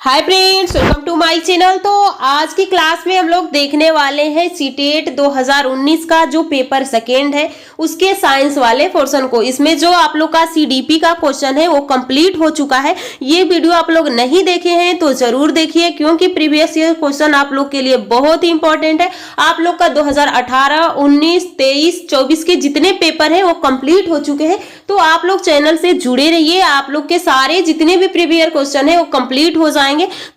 Hi friends, welcome to my channel. तो आज की क्लास में हम लोग देखने वाले हैं सीटेट 2019 का जो पेपर सेकेंड है उसके साइंस वाले पोर्शन को। इसमें जो आप लोग का सीडीपी का क्वेश्चन है वो कंप्लीट हो चुका है। ये वीडियो आप लोग नहीं देखे हैं तो जरूर देखिए, क्योंकि प्रीवियस ईयर क्वेश्चन आप लोग के लिए बहुत ही इंपॉर्टेंट है। आप लोग का 2018, 19, 23, 24 के जितने पेपर है वो कंप्लीट हो चुके हैं। तो आप लोग चैनल से जुड़े रहिए, आप लोग के सारे जितने भी प्रीवियस क्वेश्चन है वो कंप्लीट हो जाएंगे।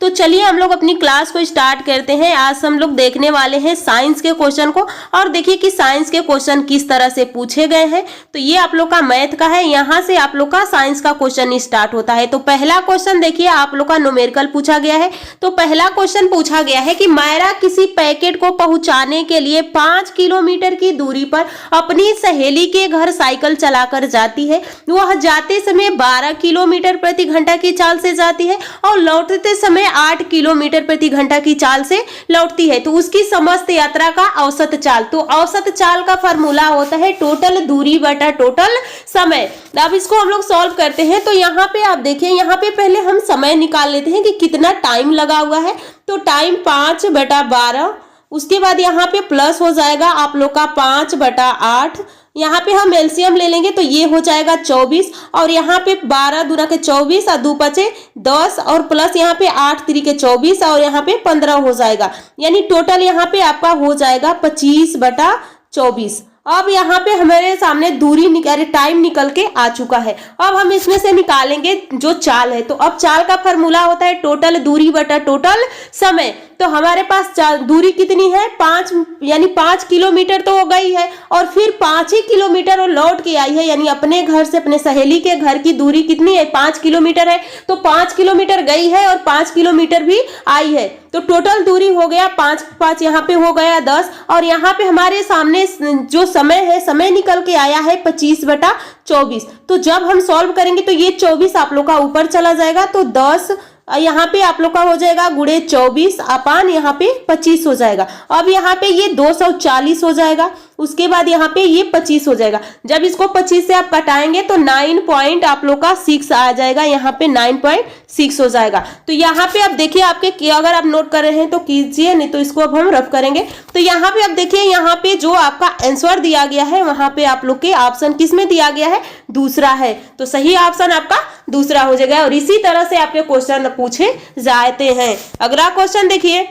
तो चलिए हम लोग अपनी क्लास को स्टार्ट करते हैं। आज हम लोग देखने वाले हैं साइंस के क्वेश्चन को, और देखिए कि साइंस के क्वेश्चन किस तरह से पूछे गए हैं। तो ये आप लोग का मैथ का है, यहाँ से आप लोग का साइंस का क्वेश्चन स्टार्ट होता है। तो पहला क्वेश्चन देखिए आप लोग का न्यूमेरिकल पूछा गया है। तो पहला क्वेश्चन पूछा गया है कि मायरा किसी पैकेट को पहुंचाने के लिए 5 किलोमीटर की दूरी पर अपनी सहेली के घर साइकिल चलाकर जाती है। वह जाते समय 12 किलोमीटर प्रति घंटा की चाल से जाती है और लौटते समय 8 किलोमीटर प्रति घंटा की चाल से लौटती है। तो उसकी समस्त यात्रा का औसत चाल, तो औसत चाल का फॉर्मूला होता है टोटल दूरी बटा टोटल समय। अब इसको हम लोग सॉल्व करते हैं। तो यहाँ पे आप देखिए, यहाँ पे पहले हम समय निकाल लेते हैं कि कितना टाइम लगा हुआ है। तो टाइम 5/12, उसके बाद यहाँ पे प्लस हो जाएगा आप लोग का 5/8। यहाँ पे हम एलसीएम ले लेंगे तो ये हो जाएगा 24, और यहाँ पे 12 दूना के 24 और 2 बचे 10, और प्लस यहाँ पे 8 3 के 24 और यहाँ पे 15 हो जाएगा। यानी टोटल यहाँ पे आपका हो जाएगा 25/24। अब यहाँ पे हमारे सामने दूरी टाइम निकल के आ चुका है। अब हम इसमें से निकालेंगे जो चाल है। तो अब चाल का फॉर्मूला होता है टोटल दूरी बटा टोटल समय। तो हमारे पास दूरी कितनी है 5, यानी 5 किलोमीटर तो हो गई है, और फिर 5 ही किलोमीटर और लौट के आई है। यानी अपने घर से अपने सहेली के घर की दूरी कितनी है 5 किलोमीटर है। तो 5 किलोमीटर गई है और 5 किलोमीटर भी आई है। तो टोटल दूरी हो गया 5 यहाँ पे हो गया 10, और यहाँ पे हमारे सामने जो समय है, समय निकल के आया है 25/24। तो जब हम सॉल्व करेंगे तो ये 24 आप लोग का ऊपर चला जाएगा। तो 10 यहाँ पे आप लोग का हो जाएगा गुणे 24 अपान यहाँ पे 25 हो जाएगा। अब यहाँ पे ये 240 हो जाएगा, उसके बाद यहाँ पे ये 25 हो जाएगा। जब इसको 25 से आप कटाएंगे तो 9 पॉइंट आप लोग का 6 आ जाएगा, यहाँ पे 9.6 हो जाएगा। तो यहाँ पे आप देखिए, आपके अगर आप नोट कर रहे हैं तो कीजिए, नहीं तो इसको अब हम रफ करेंगे। तो यहाँ पे आप देखिए, यहाँ पे जो आपका आंसर दिया गया है वहां पे आप लोग के ऑप्शन किस में दिया गया है, दूसरा है। तो सही ऑप्शन आपका दूसरा हो जाएगा। और इसी तरह से आपके क्वेश्चन पूछे जाते हैं। अगला क्वेश्चन देखिए,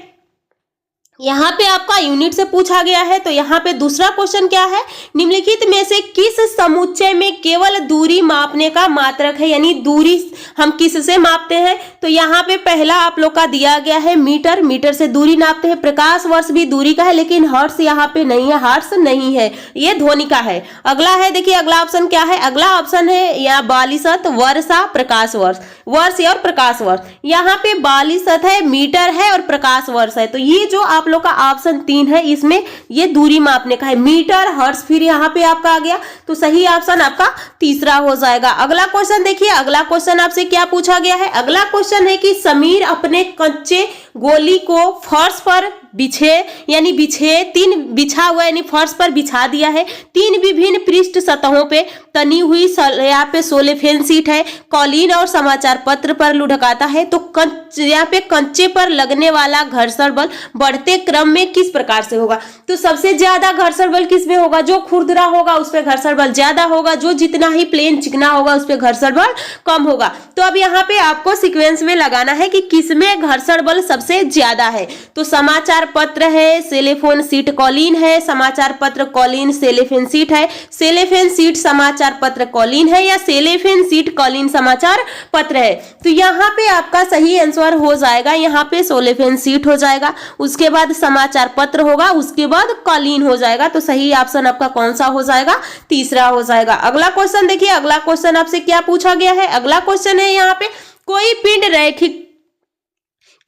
यहाँ पे आपका यूनिट से पूछा गया है। तो यहाँ पे दूसरा क्वेश्चन क्या है, निम्नलिखित में से किस समुच्चय में केवल दूरी मापने का मात्रक है, यानी दूरी हम किस से मापते हैं। तो यहाँ पे पहला आप लोग का दिया गया है मीटर, मीटर से दूरी नापते हैं। प्रकाश वर्ष भी दूरी का है, लेकिन हर्ट्ज यहाँ पे नहीं है, हर्ट्ज नहीं है, ये ध्वनि का है। अगला है, देखिए अगला ऑप्शन क्या है, अगला ऑप्शन है यहाँ 42 वर्षा प्रकाश वर्ष, वर्ष और प्रकाश वर्ष। यहाँ पे 42 है, मीटर है और प्रकाश वर्ष है। तो ये जो आप लोग का ऑप्शन 3 है, इसमें ये दूरी मापने का है, मीटर हर्ट्ज, फिर यहाँ पे आपका आ गया। तो सही ऑप्शन आपका तीसरा हो जाएगा। अगला क्वेश्चन देखिए, अगला क्वेश्चन आपसे क्या पूछा गया है। अगला क्वेश्चन है कि समीर अपने कच्चे गोली को फर्श पर बिछा हुआ, यानी फर्श पर बिछा दिया है। 3 विभिन्न पृष्ठ सतहों पे तनी हुई यहाँ पे सोलेफेन सीट है, कॉलिन और समाचार पत्र पर लुढ़काता है। तो यहाँ पे कंचे पर लगने वाला घर्षण बल बढ़ते क्रम में किस प्रकार से होगा। तो सबसे ज्यादा घर्षण बल किस में होगा, जो खुरदरा होगा उस पर घर्षण बल ज्यादा होगा, जो जितना ही प्लेन चिकना होगा उस पर घर्षण बल कम होगा। तो अब यहाँ पे आपको सीक्वेंस में लगाना है कि किसमें घर्षण बल सबसे ज्यादा है। तो समाचार पत्र है, सेलेफोन सीट कॉलिन है, समाचार पत्र कॉलिन सेलेफेन सीट है, सेलेफेन सीट समाचार पत्र कॉलिन है, या सेलेफेन सीट कॉलिन समाचार पत्र है। तो यहाँ पे आपका सही आंसर हो जाएगा, यहाँ पे सोलेफेन सीट हो जाएगा, उसके बाद समाचार पत्र होगा, उसके बाद कॉलिन हो जाएगा। तो सही ऑप्शन आपका कौन सा हो जाएगा, तीसरा हो जाएगा। अगला क्वेश्चन देखिए, अगला क्वेश्चन आपसे क्या पूछा गया है। अगला क्वेश्चन है यहाँ पे, कोई पिंड रैखिक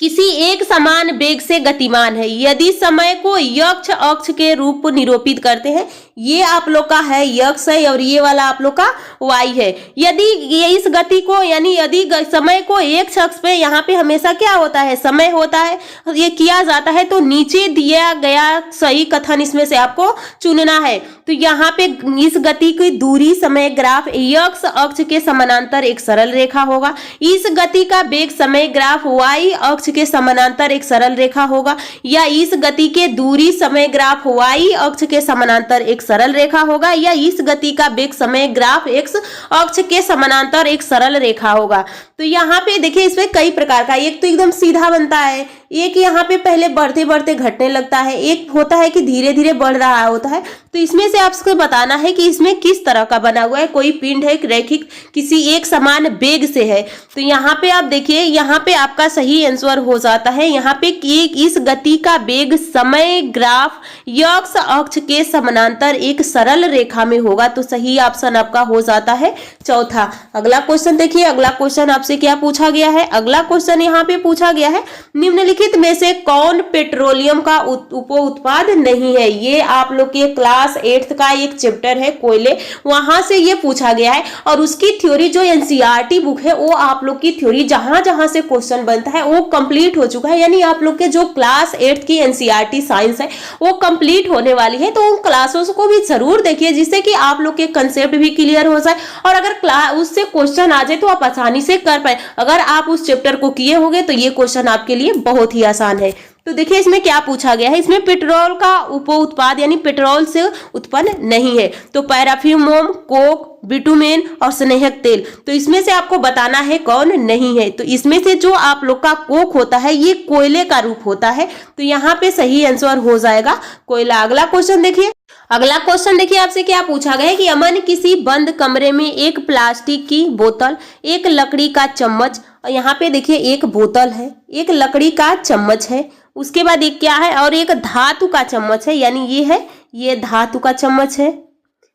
किसी एक समान वेग से गतिमान है। यदि समय को यक्ष अक्ष के रूप निरूपित करते हैं, ये आप लोग का है यक्ष है और ये वाला आप लोग का वाई है। यदि ये इस गति को यानी यदि समय को एक अक्ष पे यहाँ पे हमेशा क्या होता है, समय होता है, ये किया जाता है, तो नीचे दिया गया सही कथन इसमें से आपको चुनना है। तो यहाँ पे इस गति की दूरी समय ग्राफ यक्ष अक्ष के समानांतर एक सरल रेखा होगा। इस गति का वेग समय ग्राफ वाई अक्ष के समानांतर एक सरल रेखा होगा, या इस गति के दूरी समय ग्राफ वाई अक्ष के समानांतर एक सरल रेखा होगा, या इस गति का वेग समय ग्राफ एक्स अक्ष के समानांतर एक सरल रेखा होगा। तो यहाँ पे देखिए इसमें कई प्रकार का, एक तो एकदम सीधा बनता है, एक यहाँ पे पहले बढ़ते बढ़ते घटने लगता है, एक होता है कि धीरे धीरे बढ़ रहा होता है। तो इसमें से आपको बताना है कि इसमें किस तरह का बना हुआ है। कोई पिंड है रैखिक किसी एक समान वेग से है। तो यहाँ पे आप देखिए, यहाँ पे आपका सही आंसर हो जाता है यहाँ पे कि इस गति का वेग समय ग्राफ यक्ष अक्ष के समानांतर एक सरल रेखा में होगा। तो सही ऑप्शन आपका हो जाता है चौथा। अगला क्वेश्चन देखिए, अगला क्वेश्चन आपसे क्या पूछा गया है। अगला क्वेश्चन यहाँ पे पूछा गया है, निम्नलिखित में से कौन पेट्रोलियम का उप उत्पाद नहीं है। ये आप लोग के क्लास 8th का एक चैप्टर है कोयले, वहां से ये पूछा गया है। और उसकी थ्योरी जो एनसीईआरटी बुक है, वो आप लोग की थ्योरी जहां जहां से क्वेश्चन बनता है वो कंप्लीट हो चुका है। यानी आप लोग के जो क्लास 8th की एनसीईआरटी साइंस है वो कंप्लीट होने वाली है। तो उन क्लासों को भी जरूर देखिए, जिससे कि आप लोग के कंसेप्ट भी क्लियर हो जाए, और अगर उससे क्वेश्चन आ जाए तो आप आसानी से कर पाए। अगर आप उस चैप्टर को किए होंगे तो ये क्वेश्चन आपके लिए बहुत ही आसान है। तो देखिए इसमें क्या पूछा गया है, इसमें पेट्रोल का उप उत्पाद यानी पेट्रोल से उत्पन्न नहीं है। तो पैराफ्यूम, कोक, बिटुमेन और स्नेहक तेल। तो इसमें से आपको बताना है कौन नहीं है। तो इसमें से जो आप लोग का कोक होता है ये कोयले का रूप होता है। तो यहाँ पे सही आंसर हो जाएगा कोयला। अगला क्वेश्चन देखिए, अगला क्वेश्चन देखिए आपसे क्या पूछा गया है कि अमन किसी बंद कमरे में एक प्लास्टिक की बोतल, एक लकड़ी का चम्मच, और यहाँ पे देखिए एक बोतल है, एक लकड़ी का चम्मच है, उसके बाद एक क्या है और एक धातु का चम्मच है। यानी ये है, ये धातु का चम्मच है,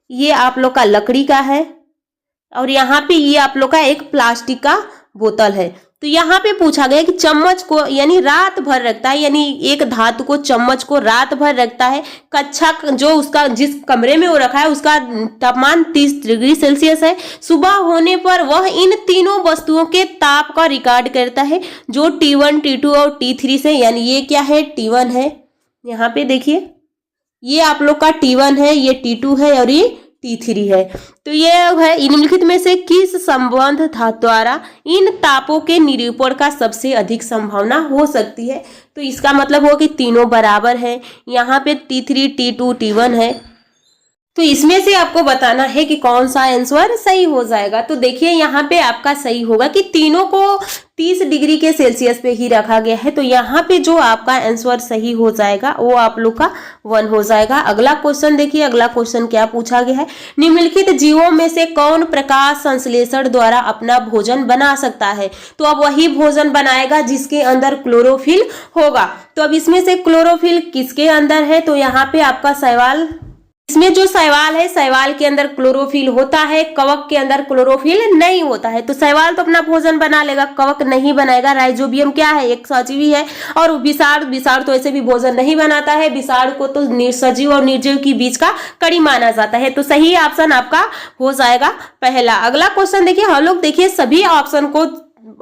ये आप लोग का लकड़ी का है, और यहाँ पे ये आप लोग का एक प्लास्टिक का बोतल है। तो यहाँ पे पूछा गया कि चम्मच को यानी रात भर रखता है, यानी एक धातु को चम्मच को रात भर रखता है। कक्षा जो उसका जिस कमरे में वो रखा है उसका तापमान 30 डिग्री सेल्सियस है। सुबह होने पर वह इन तीनों वस्तुओं के ताप का रिकॉर्ड करता है, जो T1, T2 और T3 से। यानी ये क्या है, T1 है, यहाँ पे देखिए ये आप लोग का T1 है, ये T2 है और ये T3 है। तो ये है निम्नलिखित में से किस संबंध द्वारा इन तापों के निरूपण का सबसे अधिक संभावना हो सकती है। तो इसका मतलब हो कि तीनों बराबर है। यहाँ पे T3, T2, T1 है। तो इसमें से आपको बताना है कि कौन सा आंसर सही हो जाएगा। तो देखिए यहाँ पे आपका सही होगा कि तीनों को 30 डिग्री के सेल्सियस पे ही रखा गया है। तो यहाँ पे जो आपका आंसर सही हो जाएगा वो आप लोग का 1 हो जाएगा। अगला क्वेश्चन देखिए, अगला क्वेश्चन क्या पूछा गया है, निम्नलिखित जीवों में से कौन प्रकाश संश्लेषण द्वारा अपना भोजन बना सकता है। तो अब वही भोजन बनाएगा जिसके अंदर क्लोरोफिल होगा। तो अब इसमें से क्लोरोफिल किसके अंदर है। तो यहाँ पे आपका सवाल, इसमें जो शैवाल है, शैवाल के अंदर क्लोरोफिल होता है, कवक के अंदर क्लोरोफिल नहीं होता है। तो शैवाल तो अपना भोजन बना लेगा, कवक नहीं बनाएगा। राइजोबियम क्या है, एक सजीवी है। और विषाणु तो ऐसे भी भोजन नहीं बनाता है। विषाणु को तो सजीव और निर्जीव के बीच का कड़ी माना जाता है। तो सही ऑप्शन आपका हो जाएगा पहला। अगला क्वेश्चन देखिए, हम लोग देखिए सभी ऑप्शन को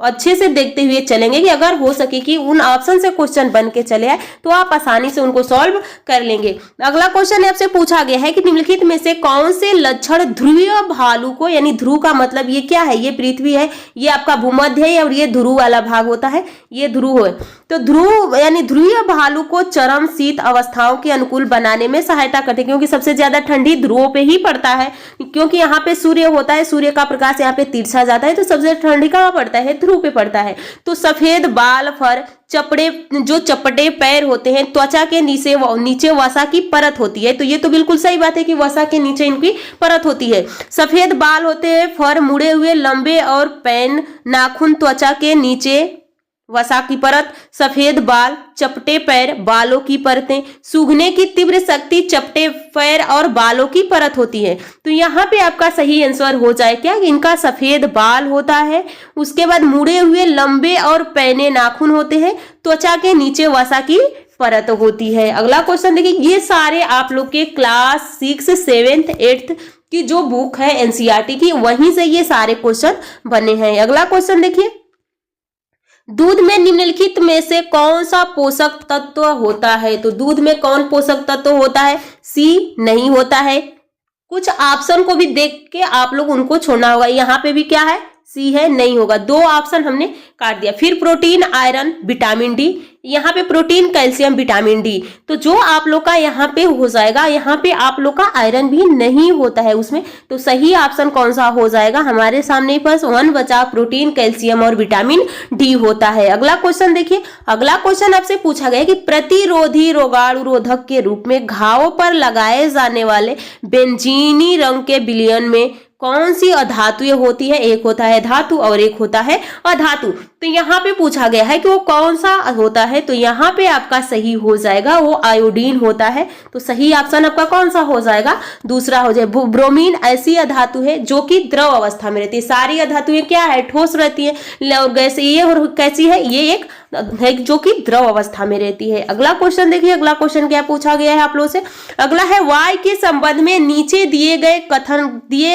अच्छे से देखते हुए चलेंगे कि अगर हो सके कि उन ऑप्शन से क्वेश्चन बन के चले आए तो आप आसानी से उनको सॉल्व कर लेंगे। अगला क्वेश्चन आपसे पूछा गया है कि निम्नलिखित में से कौन से लक्षण ध्रुवीय भालू को, यानी ध्रुव का मतलब ये क्या है, ये पृथ्वी है, ये आपका भूमध्य है और ये ध्रुव वाला भाग होता है, ये ध्रुव है। तो ध्रुव यानी ध्रुवीय भालू को चरम शीत अवस्थाओं के अनुकूल बनाने में सहायता करते हैं, क्योंकि सबसे ज्यादा ठंडी ध्रुवों पे ही पड़ता है, क्योंकि यहाँ पे सूर्य होता है, सूर्य का प्रकाश यहाँ पे तिरछा जाता है। तो सबसे ठंडी कहाँ पड़ता है, ध्रुव पे पड़ता है। तो सफेद बाल, फर, चपटे पैर होते हैं, त्वचा के नीचे वसा की परत होती है। तो ये तो बिल्कुल सही बात है कि वसा के नीचे इनकी परत होती है। सफेद बाल होते हैं, फर मुड़े हुए लंबे और पैन, नाखून त्वचा के नीचे वसा की परत, सफेद बाल, चपटे पैर, बालों की परतें, सूखने की तीव्र शक्ति, चपटे पैर और बालों की परत होती है। तो यहाँ पे आपका सही आंसर हो जाए क्या, इनका सफेद बाल होता है, उसके बाद मुड़े हुए लंबे और पैने नाखून होते हैं, त्वचा के नीचे वसा की परत होती है। अगला क्वेश्चन देखिए, ये सारे आप लोग के क्लास 6, 7, 8 की जो बुक है एनसीईआरटी की, वहीं से ये सारे क्वेश्चन बने हैं। अगला क्वेश्चन देखिए, दूध में निम्नलिखित में से कौन सा पोषक तत्व होता है। तो दूध में कौन पोषक तत्व होता है, सी नहीं होता है। कुछ ऑप्शन को भी देख के आप लोग उनको छोड़ना होगा। यहाँ पे भी क्या है, सी है, नहीं होगा। 2 ऑप्शन हमने काट दिया। फिर प्रोटीन, आयरन, विटामिन डी, यहाँ पे प्रोटीन, कैल्शियम, विटामिन डी। तो जो आप लोग का यहाँ पे हो जाएगा, यहाँ पे आप लोग का आयरन भी नहीं होता है उसमें। तो सही ऑप्शन कौन सा हो जाएगा, हमारे सामने बस 1 बचा, प्रोटीन, कैल्शियम और विटामिन डी होता है। अगला क्वेश्चन देखिए, अगला क्वेश्चन आपसे पूछा गया कि प्रतिरोधी रोगाणुरोधक के रूप में घावों पर लगाए जाने वाले बेंजीनी रंग के विलयन में कौन सी अधातुएं होती है। एक होता है धातु और एक होता है अधातु। तो यहाँ पे पूछा गया है कि वो कौन सा होता है। तो यहाँ पे आपका सही हो जाएगा वो आयोडीन होता है। तो सही ऑप्शन आपका कौन सा हो जाएगा, दूसरा हो जाएगा। ब्रोमीन ऐसी अधातु है जो कि द्रव अवस्था में रहती है। सारी अधातुएं क्या है, ठोस रहती है। और गैस ये और कैसी है, ये एक है जो कि द्रव अवस्था में रहती है। अगला क्वेश्चन देखिए, अगला क्वेश्चन क्या पूछा गया है आप लोगों से। अगला है, वाय के संबंध में नीचे दिए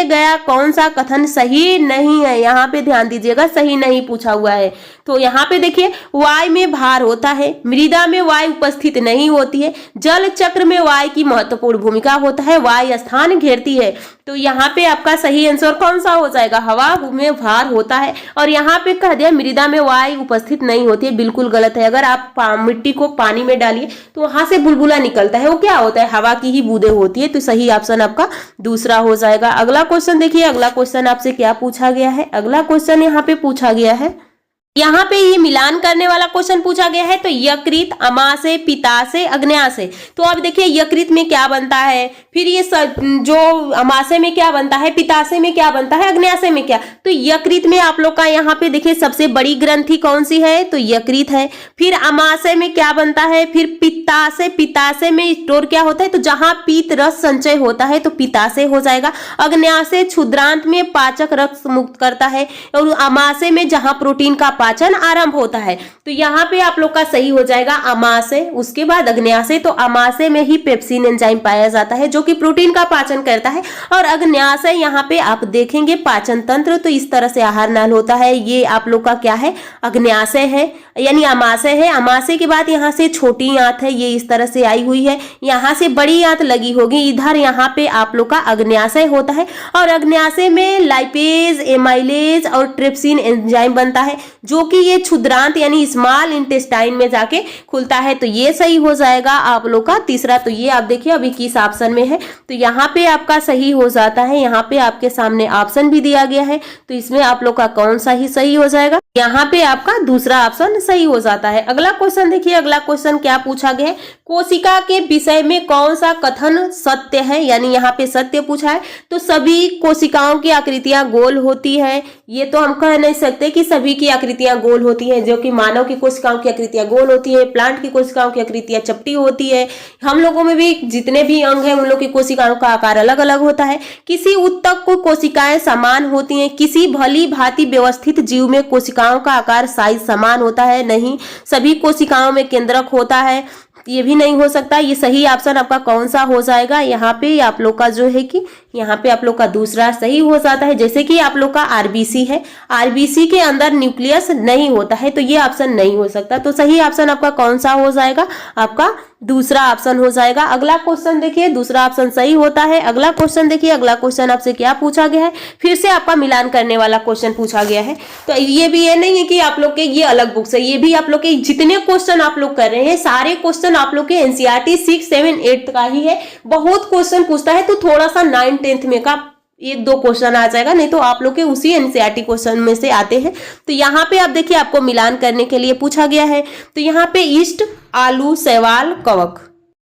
गया कौन सा कथन सही नहीं है। यहाँ पे ध्यान दीजिएगा, सही नहीं पूछा हुआ है। तो यहाँ पे देखिए, वाय में भार होता है, मृदा में वाय उपस्थित नहीं होती है, जल चक्र में वाय की महत्वपूर्ण भूमिका होता है, वाय स्थान घेरती है। तो यहाँ पे आपका सही आंसर कौन सा हो जाएगा, हवा में भार होता है। और यहाँ पे कह दिया मृदा में वाय उपस्थित नहीं होती है, बिल्कुल गलत है। अगर आप मिट्टी को पानी में डालिए तो वहां से बुलबुला निकलता है, वो क्या होता है, हवा की ही बूंदें होती है। तो सही ऑप्शन आपका दूसरा हो जाएगा। अगला क्वेश्चन देखिए, अगला क्वेश्चन आपसे क्या पूछा गया है। अगला क्वेश्चन यहाँ पे पूछा गया है, यहाँ पे ये मिलान करने वाला क्वेश्चन पूछा गया है। तो यकृत, अमाशय, पित्ताशय, अग्न्याशय। तो अब देखिए यकृत में क्या बनता है, फिर ये जो अमाशय में क्या बनता है, पित्ताशय में क्या बनता है, अग्न्याशय में क्या। तो यकृत में आप लोग का यहाँ पे देखिए सबसे बड़ी ग्रंथि कौन सी है, तो यकृत है। फिर अमाशय में क्या बनता है, फिर पित्ताशय में स्टोर क्या होता है, तो जहां पीत रस संचय होता है तो पित्ताशय हो जाएगा। अग्न्याशय क्षुद्रांत में पाचक रस मुक्त करता है। और अमाशय में जहां प्रोटीन का पाचन आरंभ होता है। तो यहाँ पे आप लोग का सही हो जाएगा अमाशय, उसके बाद अग्न्याशय। तो अमाशय में ही पेप्सिन एंजाइम पाया जाता है जो कि प्रोटीन का पाचन करता है। और अग्न्याशय यहाँ पे आप देखेंगे पाचन तंत्र, तो इस तरह से आहार नाल होता है। ये आप लोग का क्या है, अग्न्याशय है, यानी अमाशय है। अमाशय के बाद यहाँ से छोटी आंत है, ये इस तरह से आई हुई है। यहाँ से बड़ी आंत लगी होगी, इधर यहाँ पे आप लोग का अग्न्याशय होता है। और अग्न्याशय में लाइपेज, एमाइलेज और ट्रिप्सिन एंजाइम बनता है जो कि ये क्षुद्रांत यानी स्मॉल इंटेस्टाइन में जाके खुलता है। तो ये सही हो जाएगा आप लोग का तीसरा। तो ये आप देखिए अभी किस ऑप्शन में है, तो यहाँ पे आपका सही हो जाता है। यहाँ पे आपके सामने ऑप्शन भी दिया गया है, तो इसमें आप लोग का कौन सा ही सही हो जाएगा, यहाँ पे आपका दूसरा ऑप्शन सही हो जाता है। अगला क्वेश्चन देखिए, अगला क्वेश्चन क्या पूछा गया है, कोशिका के विषय में कौन सा कथन सत्य है, यानी यहाँ पे सत्य पूछा है। तो सभी कोशिकाओं की आकृतियां गोल होती है, ये तो हम कह नहीं सकते कि सभी की आकृतियां गोल होती है, जो कि मानव की कोशिकाओं की आकृतियां गोल होती है, प्लांट की कोशिकाओं की आकृतियां चपटी होती है। हम लोगों में भी जितने भी अंग हैं उन लोग की कोशिकाओं का आकार अलग अलग होता है। किसी उत्तक को कोशिकाएं समान होती हैं, किसी भली भांति व्यवस्थित जीव में कोशिकाओं का आकार साइज समान होता है, नहीं। सभी कोशिकाओं में केंद्रक होता है, ये भी नहीं हो सकता। ये सही ऑप्शन आपका कौन सा हो जाएगा, यहाँ पे आप लोग का जो है कि यहाँ पे आप लोग का दूसरा सही हो जाता है। जैसे कि आप लोग का आरबीसी है, आरबीसी के अंदर न्यूक्लियस नहीं होता है, तो ये ऑप्शन नहीं हो सकता। तो सही ऑप्शन आपका कौन सा हो जाएगा, आपका दूसरा ऑप्शन हो जाएगा। अगला क्वेश्चन देखिए, दूसरा ऑप्शन सही होता है। अगला क्वेश्चन देखिए, अगला क्वेश्चन आपसे क्या पूछा गया है, फिर से आपका मिलान करने वाला क्वेश्चन पूछा गया है। तो ये भी ये नहीं है कि आप लोग के ये अलग बुक्स है, ये भी आप लोग के जितने क्वेश्चन आप लोग कर रहे हैं सारे क्वेश्चन आप लोग के एनसीईआरटी 6, 7, 8 का ही है। बहुत क्वेश्चन पूछता है तो थोड़ा सा 9, 10 में का 1-2 क्वेश्चन आ जाएगा, नहीं तो आप लोग के उसी एनसीईआरटी क्वेश्चन में से आते हैं। तो यहाँ पे आप देखिए आपको मिलान करने के लिए पूछा गया है। तो यहाँ पे ईस्ट, आलू, शैवाल, कवक,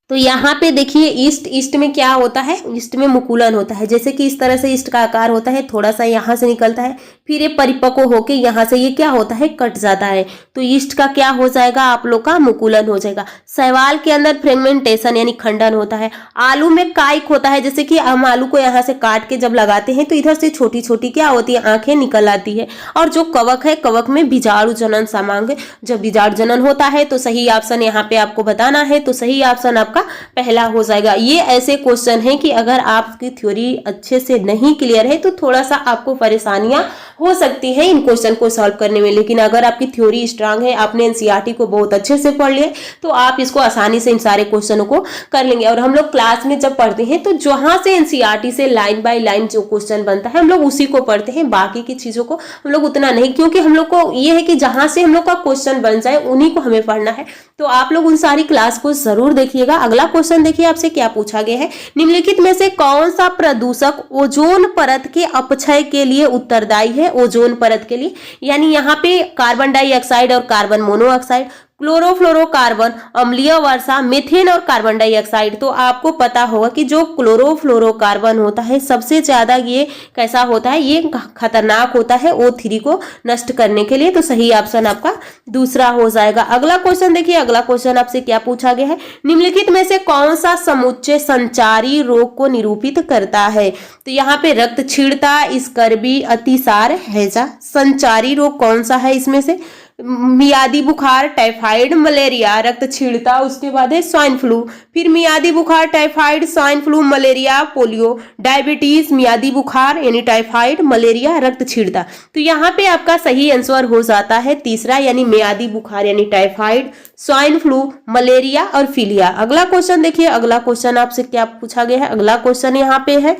तो यहाँ पे देखिए ईस्ट, ईस्ट में क्या होता है, ईस्ट में मुकुलन होता है। जैसे कि इस तरह से ईस्ट का आकार होता है, थोड़ा सा यहाँ से निकलता है, फिर ये परिपक्व होके यहाँ से ये क्या होता है, कट जाता है। तो ईस्ट का क्या हो जाएगा, आप लोग का मुकुलन हो जाएगा। शैवाल के अंदर फ्रेगमेंटेशन यानी खंडन होता है। आलू में काइक होता है, जैसे कि हम आलू को यहाँ से काट के जब लगाते हैं तो इधर से छोटी छोटी क्या होती है, आंखें निकल आती है। और जो कवक है, कवक में बीजाणु जनन समांग, जब बीजाणु जनन होता है तो सही ऑप्शन यहाँ पे आपको बताना है। तो सही ऑप्शन आपका पहला हो जाएगा। ये ऐसे क्वेश्चन हैं कि अगर आपकी थ्योरी अच्छे से नहीं क्लियर है तो थोड़ा सा आपको परेशानियां हो सकती है इन क्वेश्चन को सॉल्व करने में, लेकिन अगर आपकी थ्योरी स्ट्रांग है, आपने एनसीईआरटी को बहुत अच्छे से पढ़ लिया, तो आप इसको आसानी से इन सारे क्वेश्चनों को कर लेंगे। और हम लोग क्लास में जब पढ़ते हैं तो जहां से एनसीईआरटी से लाइन बाय लाइन जो क्वेश्चन बनता है हम लोग उसी को पढ़ते हैं, बाकी की चीजों को हम लोग उतना नहीं, क्योंकि हम लोग को ये है कि जहां से हम लोग का क्वेश्चन बन जाए उन्हीं को हमें पढ़ना है। तो आप लोग उन सारी क्लास को जरूर देखिएगा। अगला क्वेश्चन देखिए आपसे क्या पूछा गया है, निम्नलिखित में से कौन सा प्रदूषक ओजोन परत के अपक्षय के लिए उत्तरदायी है। ओजोन परत के लिए यानी यहाँ पे कार्बन डाइऑक्साइड और कार्बन मोनोऑक्साइड, क्लोरोफ्लोरोकार्बन, अम्लीय वर्षा, मीथेन और कार्बन डाइऑक्साइड। तो आपको पता होगा कि जो क्लोरोफ्लोरोकार्बन होता है सबसे ज्यादा ये कैसा होता है, ये खतरनाक होता है O3 को नष्ट करने के लिए। तो सही ऑप्शन आपका दूसरा हो जाएगा। अगला क्वेश्चन देखिए, अगला क्वेश्चन आपसे क्या पूछा गया है, निम्नलिखित में से कौन सा समुच्चय संचारी रोग को निरूपित करता है। तो यहाँ पे रक्तक्षीणता, स्कर्वी, अतिसार, हैजा। संचारी रोग कौन सा है इसमें से, मियादी बुखार, टाइफाइड, मलेरिया, रक्तक्षीणता, उसके बाद है स्वाइन फ्लू, फिर मियादी बुखार, typhoid, swine flu, malaria, polio, diabetes, मियादी बुखार यानी टाइफाइड, मलेरिया, रक्तक्षीणता। तो यहाँ पे आपका सही आंसर हो जाता है तीसरा, यानी मियादी बुखार यानी टाइफाइड, स्वाइन फ्लू, मलेरिया और फिलिया। अगला क्वेश्चन देखिए, अगला क्वेश्चन आपसे क्या पूछा गया है। अगला क्वेश्चन यहाँ पे है,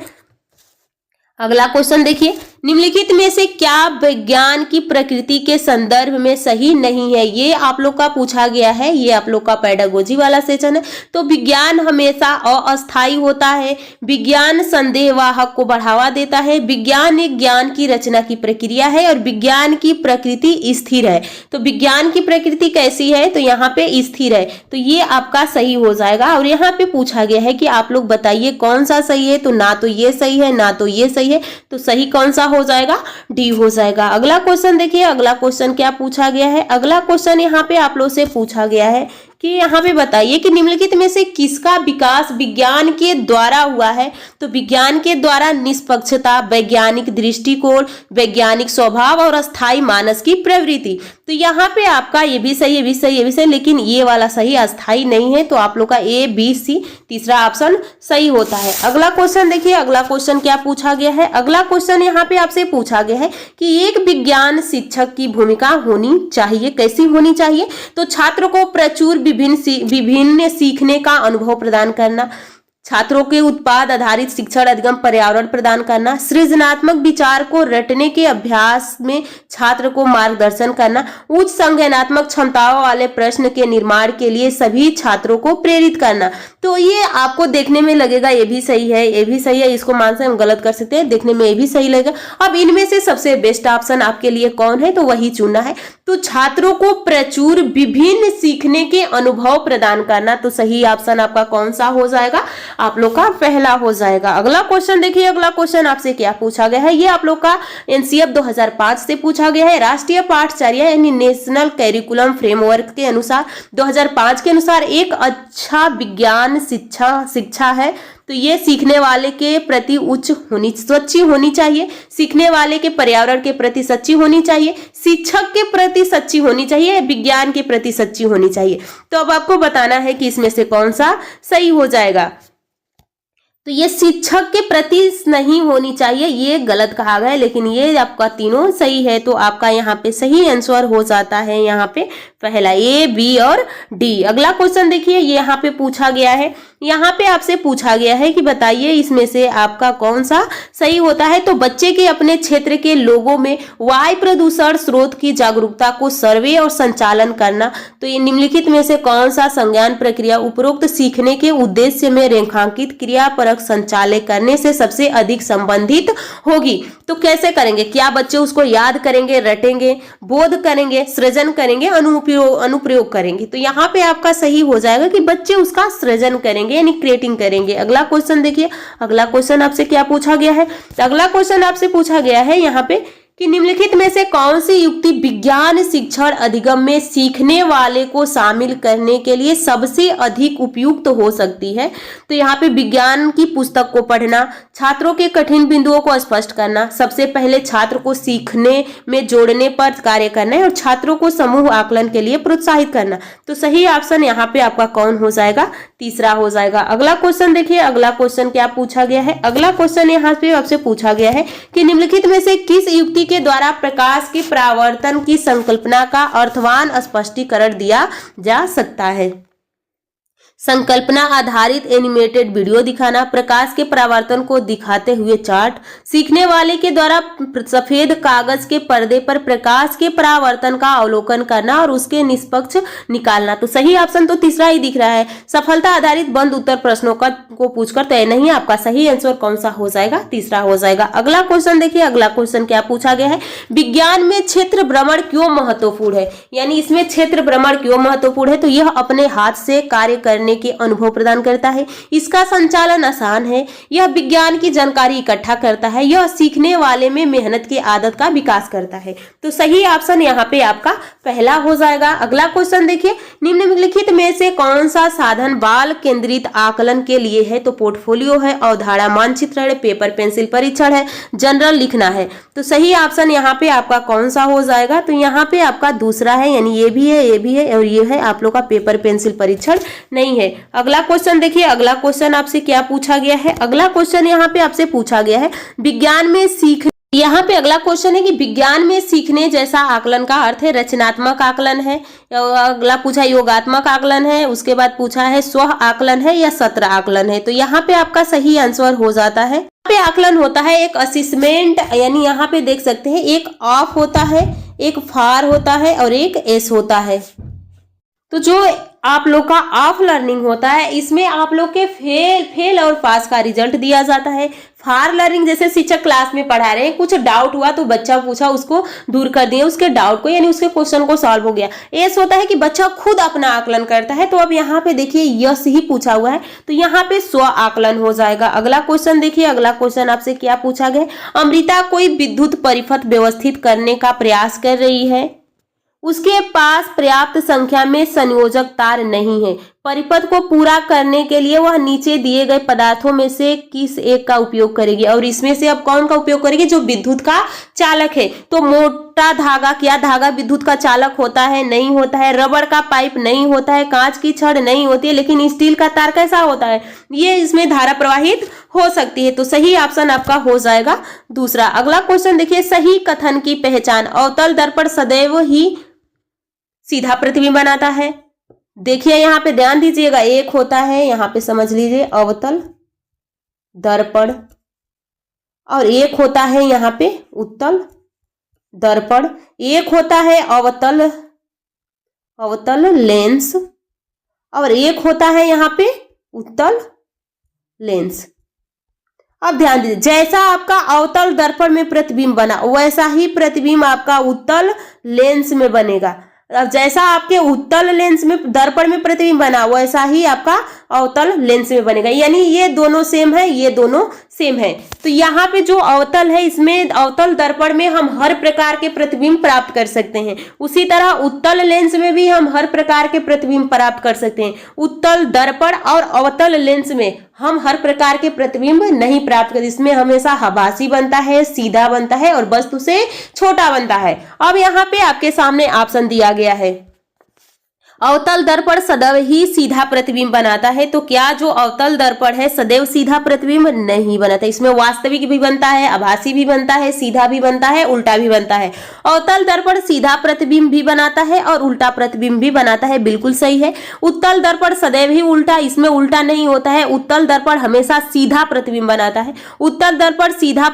अगला क्वेश्चन देखिए, निम्नलिखित में से क्या विज्ञान की प्रकृति के संदर्भ में सही नहीं है। ये आप लोग का पूछा गया है, ये आप लोग का पेडागोजी वाला सेशन है। तो विज्ञान हमेशा अस्थायी होता है, विज्ञान संदेहवाहक को बढ़ावा देता है, विज्ञान एक ज्ञान की रचना की प्रक्रिया है और विज्ञान की प्रकृति स्थिर है। तो विज्ञान की प्रकृति कैसी है, तो यहाँ पे स्थिर है। तो ये आपका सही हो जाएगा। और यहाँ पे पूछा गया है कि आप लोग बताइए कौन सा सही है, तो ना तो ये सही है ना तो ये सही है, तो सही कौन सा हो जाएगा, डी हो जाएगा। अगला क्वेश्चन देखिए, अगला क्वेश्चन क्या पूछा गया है। अगला क्वेश्चन यहाँ पे आप लोग से पूछा गया है कि यहाँ पे बताइए कि निम्नलिखित में से किसका विकास विज्ञान के द्वारा हुआ है। तो विज्ञान के द्वारा निष्पक्षता, वैज्ञानिक दृष्टिकोण, वैज्ञानिक स्वभाव और अस्थायी मानस की प्रवृत्ति। तो यहाँ पे आपका ये भी सही, ये भी सही, ये भी सही, लेकिन ये वाला सही अस्थायी नहीं है। तो आप लोग का A, B, C तीसरा ऑप्शन सही होता है। अगला क्वेश्चन देखिए, अगला क्वेश्चन क्या पूछा गया है। अगला क्वेश्चन यहाँ पे आपसे पूछा गया है कि एक विज्ञान शिक्षक की भूमिका होनी चाहिए, कैसी होनी चाहिए। तो छात्र को प्रचुर विभिन्न सीखने का अनुभव प्रदान करना, छात्रों के उत्पाद आधारित शिक्षण अधिगम पर्यावरण प्रदान करना, सृजनात्मक विचार को रटने के अभ्यास में छात्र को मार्गदर्शन करना, उच्च संज्ञानात्मक क्षमताओं वाले प्रश्न के निर्माण के लिए सभी छात्रों को प्रेरित करना। तो ये आपको देखने में लगेगा ये भी सही है, ये भी सही है, इसको मान से हम गलत कर सकते हैं, देखने में ये भी सही लगेगा। अब इनमें से सबसे बेस्ट ऑप्शन आपके लिए कौन है, तो वही चुनना है। तो छात्रों को प्रचुर विभिन्न सीखने के अनुभव प्रदान करना, तो सही ऑप्शन आपका कौन सा हो जाएगा, आप लोग का पहला हो जाएगा। अगला क्वेश्चन देखिए, अगला क्वेश्चन आपसे क्या पूछा गया है। ये आप लोग का एनसीएफ 2005 से पूछा गया है। राष्ट्रीय पाठचर्या यानी नेशनल करिकुलम फ्रेमवर्क के अनुसार 2005 के अनुसार एक अच्छा विज्ञान शिक्षा है तो ये सीखने वाले के प्रति सच्ची होनी चाहिए, सीखने वाले के पर्यावरण के प्रति सच्ची होनी चाहिए, शिक्षक के प्रति सच्ची होनी चाहिए, विज्ञान के प्रति सच्ची होनी चाहिए। तो अब आपको बताना है कि इसमें से कौन सा सही हो जाएगा। तो ये शिक्षक के प्रति नहीं होनी चाहिए, ये गलत कहा गया है, लेकिन ये आपका तीनों सही है। तो आपका यहाँ पे सही आंसर हो जाता है यहाँ पे पहला A, B और D। अगला क्वेश्चन देखिए, ये यहाँ पे पूछा गया है, यहाँ पे आपसे पूछा गया है कि बताइए इसमें से आपका कौन सा सही होता है। तो बच्चे के अपने क्षेत्र के लोगों में वायु प्रदूषण स्रोत की जागरूकता को सर्वे और संचालन करना। तो ये निम्नलिखित में से कौन सा संज्ञान प्रक्रिया उपरोक्त सीखने के उद्देश्य में रेखांकित क्रियापरक पुस्तक संचालन करने से सबसे अधिक संबंधित होगी। तो कैसे करेंगे? क्या बच्चे उसको याद करेंगे, रटेंगे, बोध करेंगे, सृजन करेंगे, अनुप्रयोग करेंगे? तो यहाँ पे आपका सही हो जाएगा कि बच्चे उसका सृजन करेंगे यानी क्रिएटिंग करेंगे। अगला क्वेश्चन देखिए, अगला क्वेश्चन आपसे क्या पूछा गया है? अगला क्वेश्चन आपसे पूछा गया है यहाँ पे कि निम्नलिखित में से कौन सी युक्ति विज्ञान शिक्षण अधिगम में सीखने वाले को शामिल करने के लिए सबसे अधिक उपयुक्त हो सकती है? तो यहाँ पे विज्ञान की पुस्तक को पढ़ना, छात्रों के कठिन बिंदुओं को स्पष्ट करना, सबसे पहले छात्र को सीखने में जोड़ने पर कार्य करना है और छात्रों को समूह आकलन के लिए प्रोत्साहित करना। तो सही ऑप्शन यहाँ पे आपका कौन हो जाएगा? तीसरा हो जाएगा। अगला क्वेश्चन देखिए, अगला क्वेश्चन क्या पूछा गया है? अगला क्वेश्चन यहाँ पे आपसे पूछा गया है कि निम्नलिखित में से किस युक्ति के द्वारा प्रकाश के परावर्तन की संकल्पना का अर्थवान स्पष्टीकरण दिया जा सकता है? संकल्पना आधारित एनिमेटेड वीडियो दिखाना, प्रकाश के परावर्तन को दिखाते हुए चार्ट, सीखने वाले के द्वारा सफेद कागज के पर्दे पर प्रकाश के परावर्तन का अवलोकन करना और उसके निष्पक्ष निकालना। तो सही ऑप्शन तो तीसरा ही दिख रहा है, सफलता आधारित बंद उत्तर प्रश्नों को पूछकर तय नहीं। आपका सही आंसर कौन सा हो जाएगा? तीसरा हो जाएगा। अगला क्वेश्चन देखिए, अगला क्वेश्चन क्या पूछा गया है? विज्ञान में क्षेत्र भ्रमण क्यों महत्वपूर्ण है? यानी इसमें क्षेत्र भ्रमण क्यों महत्वपूर्ण है? तो यह अपने हाथ से कार्य करने के अनुभव प्रदान करता है, इसका संचालन आसान है, यह विज्ञान की जानकारी इकट्ठा करता है, यह सीखने वाले में मेहनत की आदत का विकास करता है। तो सही ऑप्शन यहाँ पे आपका पहला हो जाएगा। अगला क्वेश्चन देखिए, निम्नलिखित में से कौन सा साधन बाल केंद्रित आकलन के लिए है? तो पोर्टफोलियो है, अवधारणा मानचित्रण है, पेपर पेंसिल परीक्षण है, जनरल लिखना है। तो सही ऑप्शन यहाँ पे आपका कौन सा हो जाएगा? तो यहाँ पे आपका दूसरा है, यानी ये भी है, ये भी है और ये है आप लोग का पेपर पेंसिल परीक्षण नहीं है। अगला क्वेश्चन देखिए, अगला क्वेश्चन आपसे क्या पूछा गया है? अगला क्वेश्चन यहाँ पे आपसे पूछा गया है विज्ञान में यहाँ पे अगला क्वेश्चन है कि विज्ञान में सीखने जैसा आकलन का अर्थ है रचनात्मक आकलन है, अगला पूछा योगात्मक आकलन है, उसके बाद पूछा है स्व आकलन है या सत्र आकलन है। तो यहाँ पे आपका सही आंसर हो जाता है, यहाँ पे आकलन होता है एक असेसमेंट, यानी यहाँ पे देख सकते हैं एक ऑफ होता है, एक फार होता है और एक एस होता है। तो जो आप लोग का ऑफ लर्निंग होता है इसमें आप लोग के फेल और पास का रिजल्ट दिया जाता है। फार लर्निंग जैसे शिक्षक क्लास में पढ़ा रहे हैं, कुछ डाउट हुआ तो बच्चा पूछा, उसको दूर कर दिए उसके डाउट को, यानी उसके क्वेश्चन को सॉल्व हो गया। एस होता है कि बच्चा खुद अपना आकलन करता है। तो अब यहाँ पे देखिए यस ही पूछा हुआ है, तो यहाँ पे स्व आकलन हो जाएगा। अगला क्वेश्चन देखिए, अगला क्वेश्चन आपसे क्या पूछा गया? अमृता कोई विद्युत परिपथ व्यवस्थित करने का प्रयास कर रही है, उसके पास पर्याप्त संख्या में संयोजक तार नहीं है, परिपथ को पूरा करने के लिए वह नीचे दिए गए पदार्थों में से किस एक का उपयोग करेगी? और इसमें से अब कौन का उपयोग करेगी? जो विद्युत का चालक है। तो मोटा धागा, क्या धागा विद्युत का चालक होता है? नहीं होता है। रबड़ का पाइप नहीं होता है, कांच की छड़ नहीं होती है, लेकिन स्टील का तार कैसा होता है? ये इसमें धारा प्रवाहित हो सकती है। तो सही ऑप्शन आपका हो जाएगा दूसरा। अगला क्वेश्चन देखिए, सही कथन की पहचान। अवतल दर्पण सदैव ही सीधा प्रतिबिंब बनाता है। देखिए यहाँ पे ध्यान दीजिएगा, एक होता है यहाँ पे समझ लीजिए अवतल दर्पण और एक होता है यहाँ पे उत्तल दर्पण, एक होता है अवतल लेंस और एक होता है यहाँ पे उत्तल लेंस। अब ध्यान दीजिए, जैसा आपका अवतल दर्पण में प्रतिबिंब बना वैसा ही प्रतिबिंब आपका उत्तल लेंस में बनेगा। अब जैसा आपके उत्तल लेंस में दर्पण में प्रतिबिंब बना वैसा ही आपका अवतल लेंस में बनेगा, यानी ये दोनों सेम है, ये दोनों सेम है। तो यहाँ पे जो अवतल है इसमें अवतल दर्पण में हम हर प्रकार के प्रतिबिंब प्राप्त कर सकते हैं, उसी तरह उत्तल लेंस में भी हम हर प्रकार के प्रतिबिंब प्राप्त कर सकते हैं। उत्तल दर्पण और अवतल लेंस में हम हर प्रकार के प्रतिबिंब नहीं प्राप्त करते, इसमें हमेशा आभासी बनता है, सीधा बनता है और वस्तु से छोटा बनता है। अब यहाँ पे आपके सामने ऑप्शन दिया गया है, अवतल दर्पण सदैव ही सीधा प्रतिबिंब बनाता है। तो क्या जो अवतल दर्पण है सदैव सीधा प्रतिबिंब नहीं बनाता? इसमें वास्तविक भी बनता है, आभासी भी बनता है, सीधा भी बनता है, उल्टा भी बनता है। अवतल दर्पण सीधा प्रतिबिंब भी बनाता है और उल्टा प्रतिबिंब भी बनाता है, बिल्कुल सही है। उत्तल दर्पण सदैव ही उल्टा, इसमें उल्टा नहीं होता है। उत्तल दर्पण हमेशा सीधा प्रतिबिंब बनाता है। उत्तल दर्पण सीधा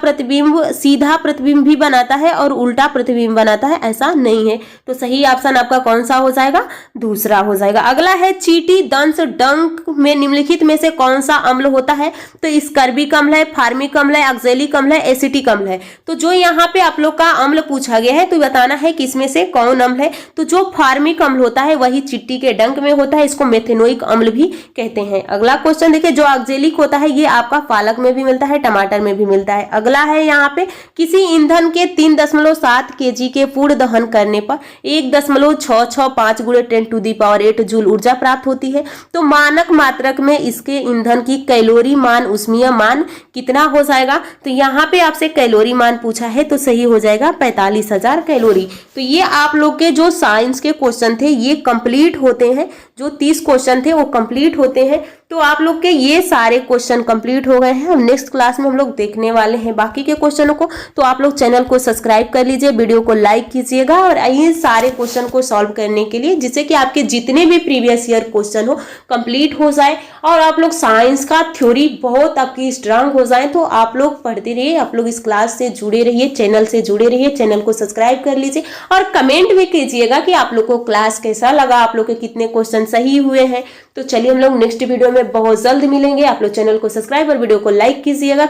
प्रतिबिंब भी बनाता है और उल्टा प्रतिबिंब बनाता है, ऐसा नहीं है। तो सही ऑप्शन आपका कौन सा हो जाएगा? दूसरा हो जाएगा। अगला है चींटी, दंश, डंक में निम्नलिखित में से कौन सा अम्ल होता है? तो स्कर्बिक अम्ल है, फार्मिक अम्ल है, ऑक्सैलिक अम्ल है, एसिटिक अम्ल है। तो जो यहाँ पे आप लोग का अम्ल पूछा गया है तो बताना है कि इसमें से कौन अम्ल है। तो जो फार्मिक अम्ल होता है वही चींटी के डंक में होता है, इसको मेथेनोइक अम्ल भी कहते हैं। अगला क्वेश्चन देखिए, जो ऑक्सैलिक होता है ये आपका पालक में भी मिलता है, टमाटर में भी मिलता है। अगला है यहाँ पे, किसी ईंधन के 3.7 kg के पूर्ण दहन करने पर 1.665 × 10⁸ जूल ऊर्जा प्राप्त होती है। तो मानक मात्रक में इसके ईंधन की कैलोरी मान, उष्मीय मान कितना हो जाएगा? तो यहाँ पे आपसे कैलोरी मान पूछा है तो सही हो जाएगा 45,000 कैलोरी। तो ये आप लोग के जो साइंस के क्वेश्चन थे ये कंप्लीट होते हैं, जो 30 क्वेश्चन थे वो कंप्लीट होते हैं। तो आप लोग के ये सारे क्वेश्चन कंप्लीट हो गए हैं। अब नेक्स्ट क्लास में हम लोग देखने वाले हैं बाकी के क्वेश्चनों को। तो आप लोग चैनल को सब्सक्राइब कर लीजिए, वीडियो को लाइक कीजिएगा और ये सारे क्वेश्चन को सॉल्व करने के लिए, जिससे कि आपके जितने भी प्रीवियस ईयर क्वेश्चन हो कंप्लीट हो जाए और आप लोग साइंस का थ्योरी बहुत आपकी स्ट्रांग हो जाए। तो आप लोग पढ़ते रहिए, आप लोग इस क्लास से जुड़े रहिए, चैनल से जुड़े रहिए, चैनल को सब्सक्राइब कर लीजिए और कमेंट भी कीजिएगा कि आप लोग को क्लास कैसा लगा, आप लोग के कितने क्वेश्चन सही हुए हैं। तो चलिए हम लोग नेक्स्ट वीडियो में बहुत जल्द मिलेंगे। आप लोग चैनल को सब्सक्राइब और वीडियो को लाइक कीजिएगा।